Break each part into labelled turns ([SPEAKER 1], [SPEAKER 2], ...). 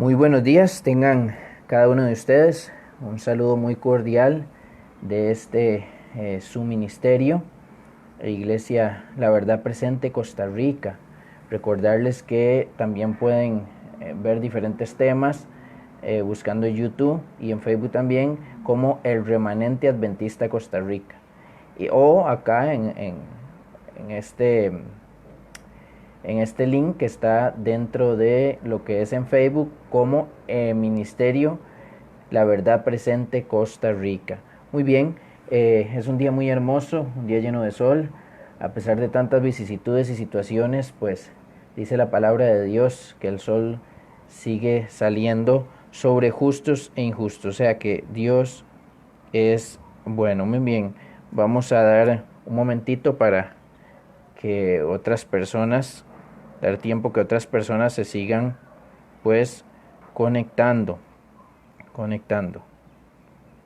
[SPEAKER 1] Muy buenos días, tengan cada uno de ustedes un saludo muy cordial de su ministerio, Iglesia La Verdad Presente Costa Rica. Recordarles que también pueden ver diferentes temas buscando en YouTube y en Facebook también como El Remanente Adventista Costa Rica. O acá en este link que está dentro de lo que es en Facebook como Ministerio La Verdad Presente Costa Rica. Muy bien, es un día muy hermoso, un día lleno de sol, a pesar de tantas vicisitudes y situaciones, pues dice la palabra de Dios que el sol sigue saliendo sobre justos e injustos, o sea que Dios es bueno. Muy bien, vamos a dar un momentito para que otras personas, dar tiempo que otras personas se sigan pues conectando.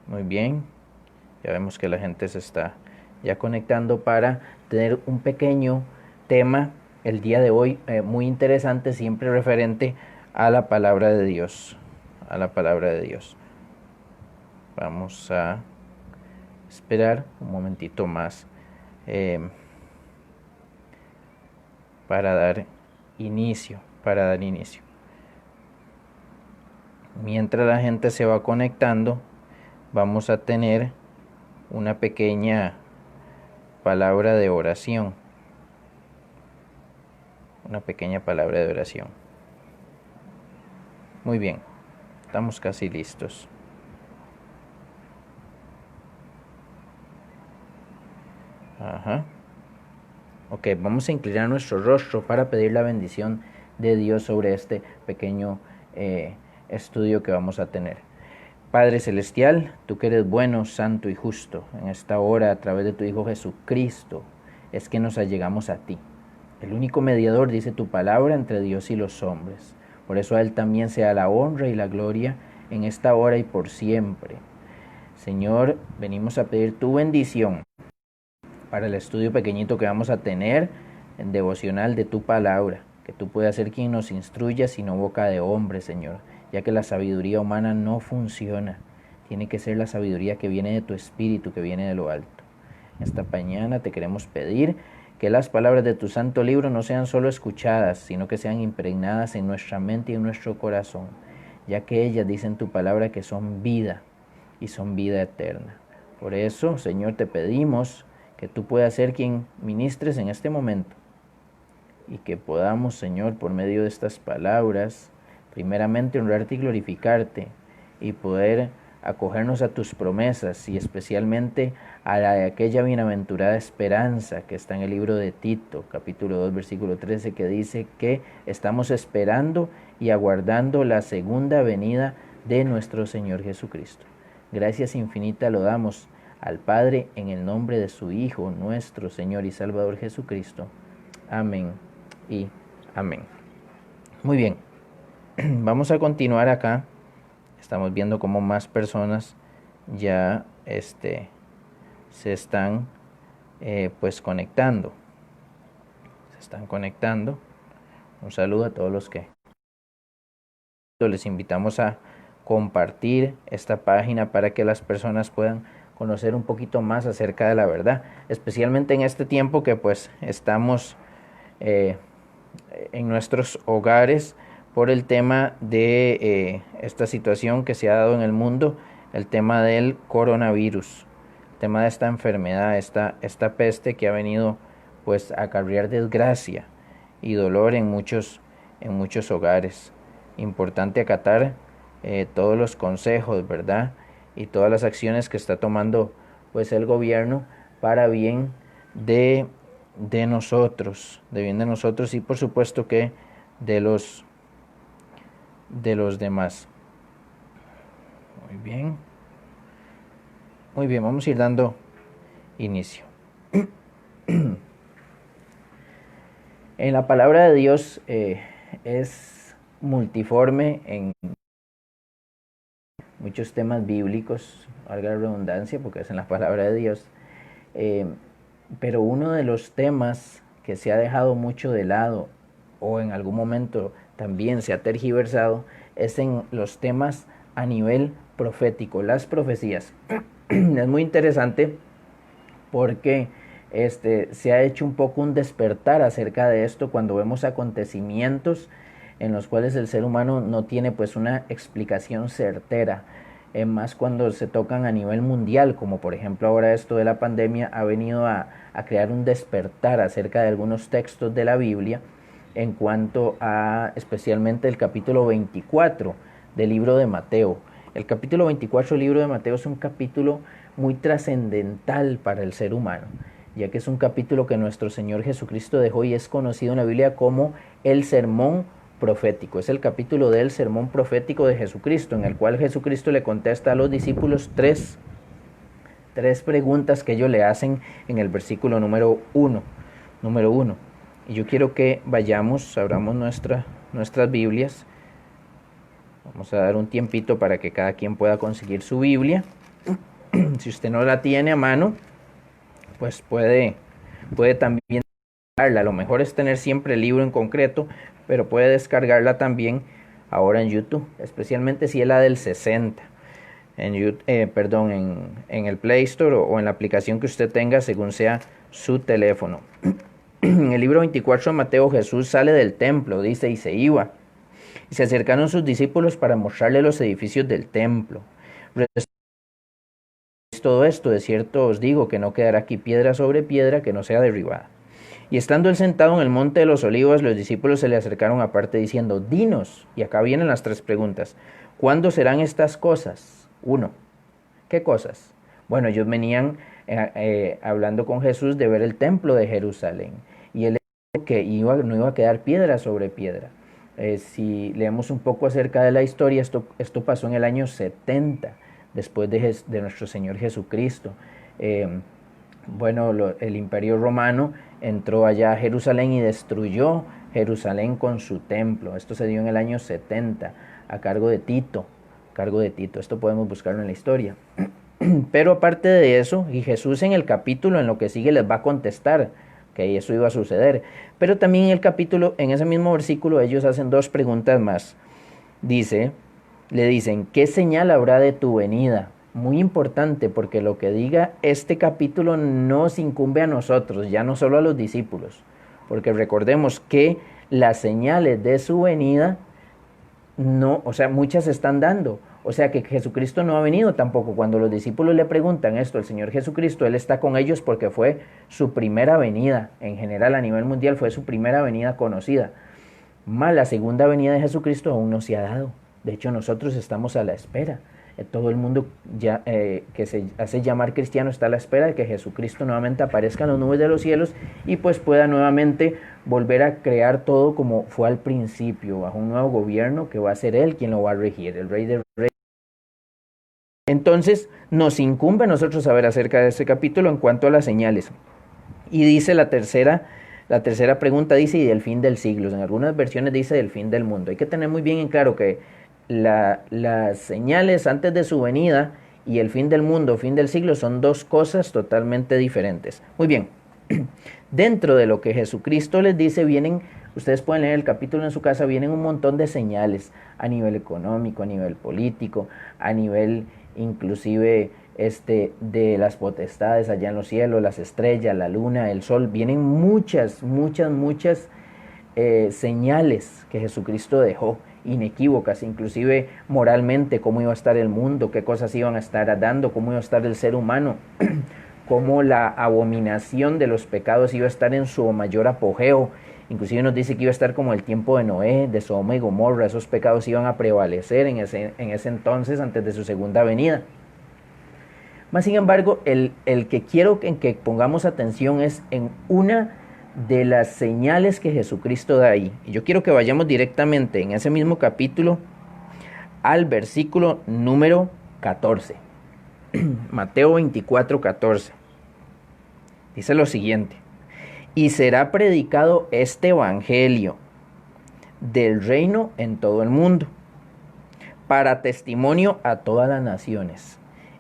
[SPEAKER 1] Muy bien, ya vemos que la gente se está ya conectando para tener un pequeño tema el día de hoy muy interesante, siempre referente a la palabra de Dios, a la palabra de Dios. Vamos a esperar un momentito más eh, para dar inicio. Mientras la gente se va conectando, vamos a tener una pequeña palabra de oración. Una pequeña palabra de oración. Muy bien, estamos casi listos. Ajá. Ok, vamos a inclinar nuestro rostro para pedir la bendición de Dios sobre este pequeño estudio que vamos a tener. Padre Celestial, tú que eres bueno, santo y justo, en esta hora a través de tu Hijo Jesucristo es que nos allegamos a ti. El único mediador, dice tu palabra, entre Dios y los hombres. Por eso a Él también sea la honra y la gloria en esta hora y por siempre. Señor, venimos a pedir tu bendición para el estudio pequeñito que vamos a tener en devocional de tu palabra, que tú puedas ser quien nos instruya, sino boca de hombre, Señor, ya que la sabiduría humana no funciona. Tiene que ser la sabiduría que viene de tu espíritu, que viene de lo alto. Esta mañana te queremos pedir que las palabras de tu santo libro no sean solo escuchadas, sino que sean impregnadas en nuestra mente y en nuestro corazón, ya que ellas dicen tu palabra que son vida y son vida eterna. Por eso, Señor, te pedimos que tú puedas ser quien ministres en este momento y que podamos, Señor, por medio de estas palabras, primeramente honrarte y glorificarte y poder acogernos a tus promesas y especialmente a la de aquella bienaventurada esperanza que está en el libro de Tito, capítulo 2, versículo 13, que dice que estamos esperando y aguardando la segunda venida de nuestro Señor Jesucristo. Gracias infinitas lo damos al Padre en el nombre de su Hijo, nuestro Señor y Salvador Jesucristo. Amén y amén. Muy bien, vamos a continuar acá. Estamos viendo cómo más personas ya se están pues conectando. Se están conectando. Un saludo a todos los que les invitamos a compartir esta página para que las personas puedan conocer un poquito más acerca de la verdad, especialmente en este tiempo que pues estamos en nuestros hogares por el tema de esta situación que se ha dado en el mundo, el tema del coronavirus, el tema de esta enfermedad, esta peste que ha venido pues a acarrear desgracia y dolor en muchos hogares. Importante acatar todos los consejos, ¿verdad? Y todas las acciones que está tomando pues el gobierno para bien de nosotros, y por supuesto que de los demás. Muy bien, vamos a ir dando inicio. En la palabra de Dios es multiforme en muchos temas bíblicos, valga la redundancia, porque es en la palabra de Dios. Pero uno de los temas que se ha dejado mucho de lado o en algún momento también se ha tergiversado es en los temas a nivel profético, las profecías. Es muy interesante porque se ha hecho un poco un despertar acerca de esto cuando vemos acontecimientos en los cuales el ser humano no tiene pues una explicación certera, más cuando se tocan a nivel mundial, como por ejemplo ahora esto de la pandemia ha venido a crear un despertar acerca de algunos textos de la Biblia en cuanto a especialmente el capítulo 24 del libro de Mateo. El capítulo 24 del libro de Mateo es un capítulo muy trascendental para el ser humano, ya que es un capítulo que nuestro Señor Jesucristo dejó y es conocido en la Biblia como el sermón profético. Es el capítulo del sermón profético de Jesucristo, en el cual Jesucristo le contesta a los discípulos tres preguntas que ellos le hacen en el versículo número 1. Y yo quiero que vayamos, abramos nuestras Biblias. Vamos a dar un tiempito para que cada quien pueda conseguir su Biblia. Si usted no la tiene a mano, pues puede también descargarla. Lo mejor es tener siempre el libro en concreto, pero puede descargarla también ahora en YouTube, especialmente si es la del 60. En el Play Store o en la aplicación que usted tenga según sea su teléfono. En el libro 24 de Mateo, Jesús sale del templo, dice, y se iba. Y se acercaron sus discípulos para mostrarle los edificios del templo. Todo esto, de cierto os digo, que no quedará aquí piedra sobre piedra que no sea derribada. Y estando él sentado en el monte de los olivos, los discípulos se le acercaron aparte diciendo, dinos, y acá vienen las tres preguntas, ¿cuándo serán estas cosas? 1. ¿Qué cosas? Bueno, ellos venían hablando con Jesús de ver el templo de Jerusalén, y él dijo que no iba a quedar piedra sobre piedra. Si leemos un poco acerca de la historia, esto pasó en el año 70, después de nuestro Señor Jesucristo. El Imperio Romano entró allá a Jerusalén y destruyó Jerusalén con su templo. Esto se dio en el año 70 a cargo de Tito. Esto podemos buscarlo en la historia. Pero aparte de eso, y Jesús en el capítulo en lo que sigue les va a contestar que eso iba a suceder. Pero también en el capítulo, en ese mismo versículo, ellos hacen dos preguntas más. Le dicen, ¿qué señal habrá de tu venida? Muy importante, porque lo que diga este capítulo nos incumbe a nosotros, ya no solo a los discípulos, porque recordemos que las señales de su venida muchas se están dando, o sea que Jesucristo no ha venido tampoco. Cuando los discípulos le preguntan esto al Señor Jesucristo, Él está con ellos porque fue su primera venida, en general a nivel mundial fue su primera venida conocida, más la segunda venida de Jesucristo aún no se ha dado. De hecho, nosotros estamos a la espera. Todo el mundo que se hace llamar cristiano está a la espera de que Jesucristo nuevamente aparezca en las nubes de los cielos y pues pueda nuevamente volver a crear todo como fue al principio, bajo un nuevo gobierno que va a ser Él quien lo va a regir, el Rey de Reyes. Entonces nos incumbe a nosotros saber acerca de este capítulo en cuanto a las señales. Y dice la tercera pregunta, dice, y del fin del siglo. En algunas versiones dice del fin del mundo. Hay que tener muy bien en claro que las señales antes de su venida y el fin del mundo, fin del siglo, son dos cosas totalmente diferentes. Muy bien, dentro de lo que Jesucristo les dice ustedes pueden leer el capítulo en su casa, vienen un montón de señales a nivel económico, a nivel político, a nivel inclusive de las potestades allá en los cielos, las estrellas, la luna, el sol. Vienen muchas señales que Jesucristo dejó, inequívocas, inclusive moralmente, cómo iba a estar el mundo, qué cosas iban a estar dando, cómo iba a estar el ser humano, cómo la abominación de los pecados iba a estar en su mayor apogeo. Inclusive nos dice que iba a estar como el tiempo de Noé, de Sodoma y Gomorra. Esos pecados iban a prevalecer en ese entonces, antes de su segunda venida. Más sin embargo, el que quiero en que pongamos atención es en una de las señales que Jesucristo da ahí. Y yo quiero que vayamos directamente en ese mismo capítulo al versículo número 14. Mateo 24, 14. Dice lo siguiente: y será predicado este evangelio del reino en todo el mundo, para testimonio a todas las naciones,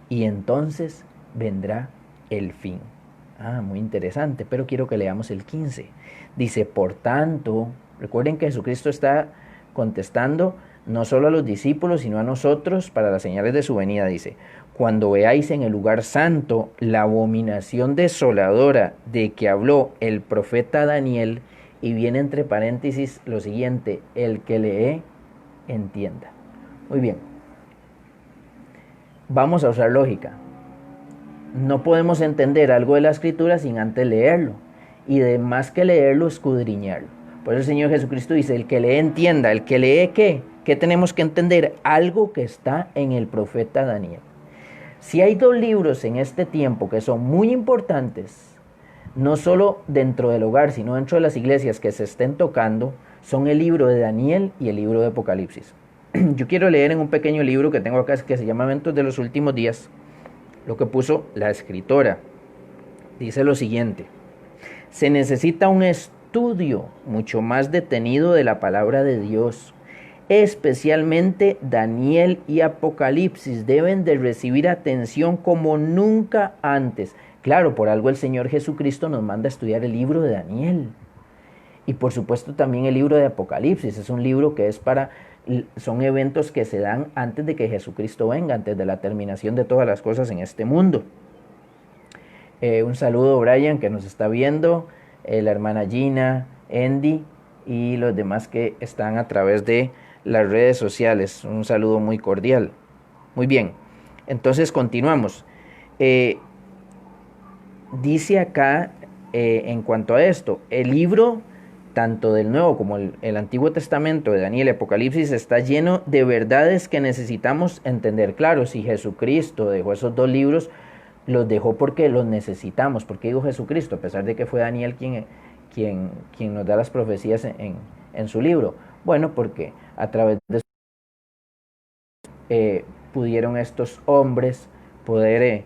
[SPEAKER 1] y entonces vendrá el fin. Muy interesante, pero quiero que leamos el 15. Dice, por tanto, recuerden que Jesucristo está contestando no solo a los discípulos, sino a nosotros, para las señales de su venida, dice: cuando veáis en el lugar santo la abominación desoladora de que habló el profeta Daniel, y viene entre paréntesis lo siguiente: el que lee, entienda. Muy bien, vamos a usar lógica. No podemos entender algo de la escritura sin antes leerlo, y de más que leerlo, escudriñarlo. Por eso el Señor Jesucristo dice: el que lee, entienda. ¿El que lee qué? ¿Qué tenemos que entender? Algo que está en el profeta Daniel. Si hay dos libros en este tiempo que son muy importantes, no solo dentro del hogar, sino dentro de las iglesias que se estén tocando, son el libro de Daniel y el libro de Apocalipsis. Yo quiero leer en un pequeño libro que tengo acá, que se llama Eventos de los Últimos Días, lo que puso la escritora. Dice lo siguiente: se necesita un estudio mucho más detenido de la palabra de Dios. Especialmente Daniel y Apocalipsis deben de recibir atención como nunca antes. Claro, por algo el Señor Jesucristo nos manda a estudiar el libro de Daniel. Y por supuesto también el libro de Apocalipsis. Es un libro que son eventos que se dan antes de que Jesucristo venga, antes de la terminación de todas las cosas en este mundo. Un saludo, Brian, que nos está viendo, la hermana Gina, Andy y los demás que están a través de las redes sociales. Un saludo muy cordial. Muy bien, entonces continuamos. Dice acá, en cuanto a esto, el libro tanto del Nuevo como el Antiguo Testamento de Daniel y Apocalipsis está lleno de verdades que necesitamos entender. Claro, si Jesucristo dejó esos dos libros, los dejó porque los necesitamos. ¿Por qué digo Jesucristo? A pesar de que fue Daniel quien nos da las profecías en su libro. Bueno, porque a través de pudieron estos hombres poder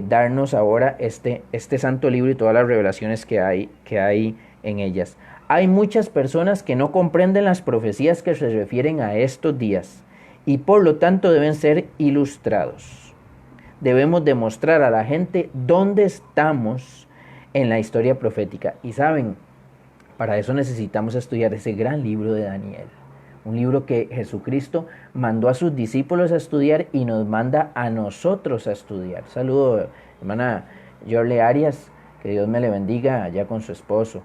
[SPEAKER 1] darnos ahora este santo libro y todas las revelaciones que hay en ellas. Hay muchas personas que no comprenden las profecías que se refieren a estos días y por lo tanto deben ser ilustrados. Debemos demostrar a la gente dónde estamos en la historia profética. Y saben, para eso necesitamos estudiar ese gran libro de Daniel. Un libro que Jesucristo mandó a sus discípulos a estudiar y nos manda a nosotros a estudiar. Saludo, hermana Yorle Arias, que Dios me le bendiga allá con su esposo.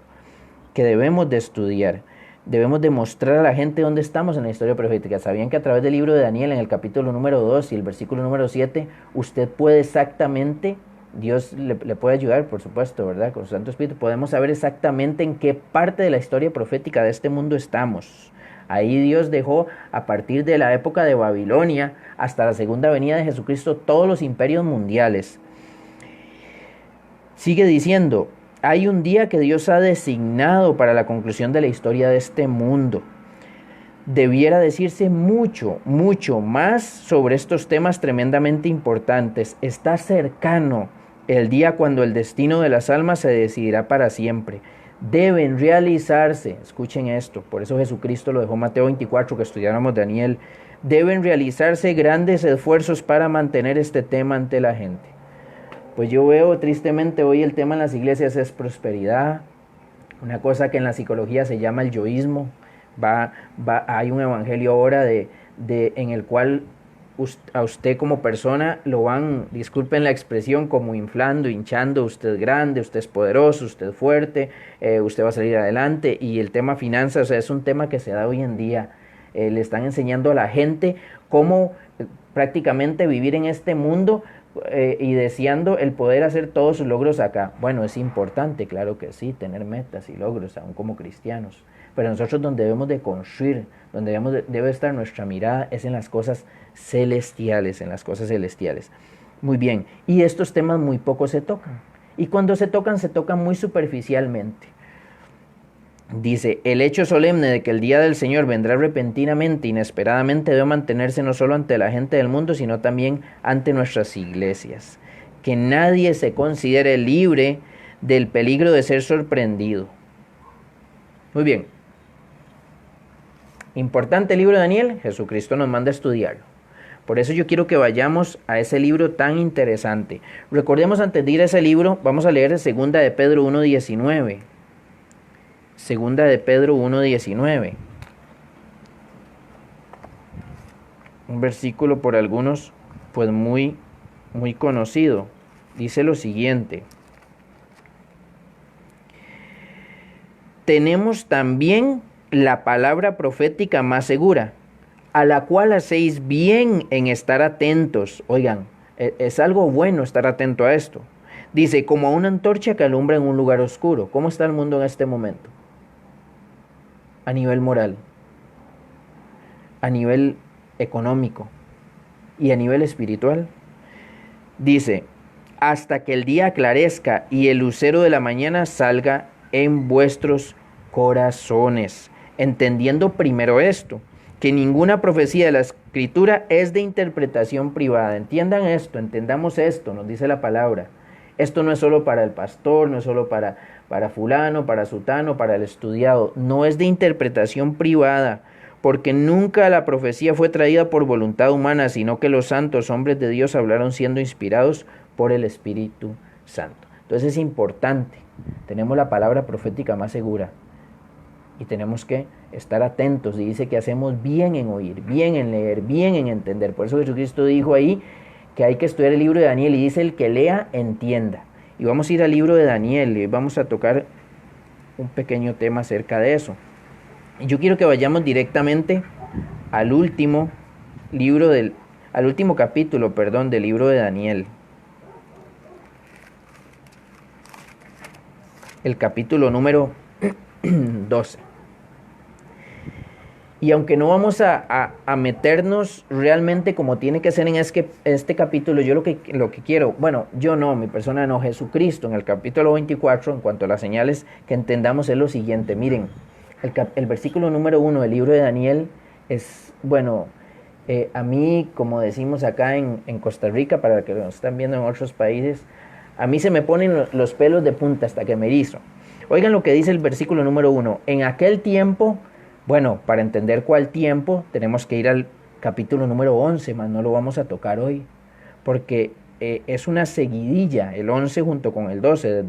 [SPEAKER 1] Que debemos de estudiar, debemos de mostrar a la gente dónde estamos en la historia profética. ¿Sabían que a través del libro de Daniel, en el capítulo número 2 y el versículo número 7, usted puede exactamente, Dios le puede ayudar, por supuesto, ¿verdad? Con su Santo Espíritu, podemos saber exactamente en qué parte de la historia profética de este mundo estamos. Ahí Dios dejó, a partir de la época de Babilonia hasta la segunda venida de Jesucristo, todos los imperios mundiales. Sigue diciendo: hay un día que Dios ha designado para la conclusión de la historia de este mundo. Debiera decirse mucho, mucho más sobre estos temas tremendamente importantes. Está cercano el día cuando el destino de las almas se decidirá para siempre. Deben realizarse, escuchen esto, por eso Jesucristo lo dejó Mateo 24, que estudiáramos Daniel. Deben realizarse grandes esfuerzos para mantener este tema ante la gente. Pues yo veo tristemente hoy el tema en las iglesias es prosperidad, una cosa que en la psicología se llama el yoísmo. Hay un evangelio ahora en el cual a usted como persona lo van, disculpen la expresión, como inflando, hinchando: usted es grande, usted es poderoso, usted es fuerte, usted va a salir adelante. Y el tema finanzas, o sea, es un tema que se da hoy en día. Le están enseñando a la gente cómo prácticamente vivir en este mundo y deseando el poder hacer todos sus logros acá. Bueno, es importante, claro que sí, tener metas y logros, aún como cristianos. Pero nosotros donde debemos de construir, donde debe estar nuestra mirada es en las cosas celestiales, en las cosas celestiales. Muy bien, y estos temas muy poco se tocan. Y cuando se tocan muy superficialmente. Dice: el hecho solemne de que el día del Señor vendrá repentinamente, inesperadamente, debe mantenerse no solo ante la gente del mundo, sino también ante nuestras iglesias. Que nadie se considere libre del peligro de ser sorprendido. Muy bien. Importante el libro de Daniel, Jesucristo nos manda a estudiarlo. Por eso yo quiero que vayamos a ese libro tan interesante. Recordemos, antes de ir a ese libro, vamos a leer 2 de Pedro 1:19. 2 de Pedro 1:19. un versículo por algunos pues muy conocido. Dice lo siguiente: tenemos también la palabra profética más segura, a la cual hacéis bien en estar atentos. Oigan, es algo bueno estar atento a esto. Dice, como a una antorcha que alumbra en un lugar oscuro. ¿Cómo está el mundo en este momento? A nivel moral, a nivel económico y a nivel espiritual. Dice, hasta que el día aclarezca y el lucero de la mañana salga en vuestros corazones. Entendiendo primero esto, que ninguna profecía de la Escritura es de interpretación privada. Entiendan esto, entendamos esto, nos dice la palabra. Esto no es solo para el pastor, no es solo para fulano, para sutano, para el estudiado. No es de interpretación privada, porque nunca la profecía fue traída por voluntad humana, sino que los santos hombres de Dios hablaron siendo inspirados por el Espíritu Santo. Entonces es importante, tenemos la palabra profética más segura y tenemos que estar atentos, y dice que hacemos bien en oír, bien en leer, bien en entender. Por eso Jesucristo dijo ahí que hay que estudiar el libro de Daniel, y dice: el que lea, entienda. Y vamos a ir al libro de Daniel y vamos a tocar un pequeño tema acerca de eso. Y yo quiero que vayamos directamente al último capítulo, del libro de Daniel. El capítulo número 12. Y aunque no vamos a meternos realmente como tiene que ser en este capítulo, yo lo que quiero, bueno, yo no, mi persona no, Jesucristo, en el capítulo 24, en cuanto a las señales, que entendamos es lo siguiente. Miren, el versículo número 1 del libro de Daniel es, bueno, a mí, como decimos acá en Costa Rica, para los que nos están viendo en otros países, a mí se me ponen los pelos de punta hasta que me erizo. Oigan lo que dice el versículo número 1. En aquel tiempo, bueno, para entender cuál tiempo, tenemos que ir al capítulo número 11, más no lo vamos a tocar hoy, porque es una seguidilla, el 11 junto con el 12,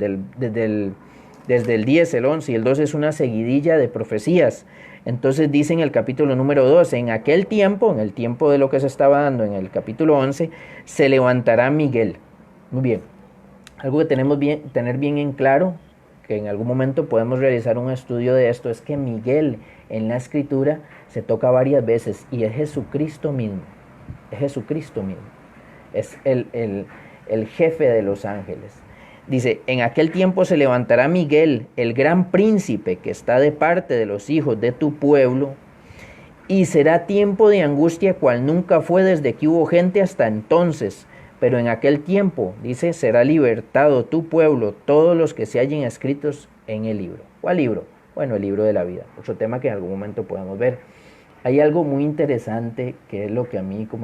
[SPEAKER 1] desde el 10, el 11 y el 12 es una seguidilla de profecías. Entonces dice en el capítulo número 12, en aquel tiempo, en el tiempo de lo que se estaba dando en el capítulo 11, se levantará Miguel. Muy bien, algo que tenemos tener bien en claro, que en algún momento podemos realizar un estudio de esto, es que Miguel en la Escritura se toca varias veces y es Jesucristo mismo. Es Jesucristo mismo. Es el jefe de los ángeles. Dice, en aquel tiempo se levantará Miguel, el gran príncipe que está de parte de los hijos de tu pueblo, y será tiempo de angustia cual nunca fue desde que hubo gente hasta entonces. Pero en aquel tiempo, dice, será libertado tu pueblo, todos los que se hallen escritos en el libro. ¿Cuál libro? Bueno, el libro de la vida. Otro tema que en algún momento podemos ver. Hay algo muy interesante que es lo que a mí como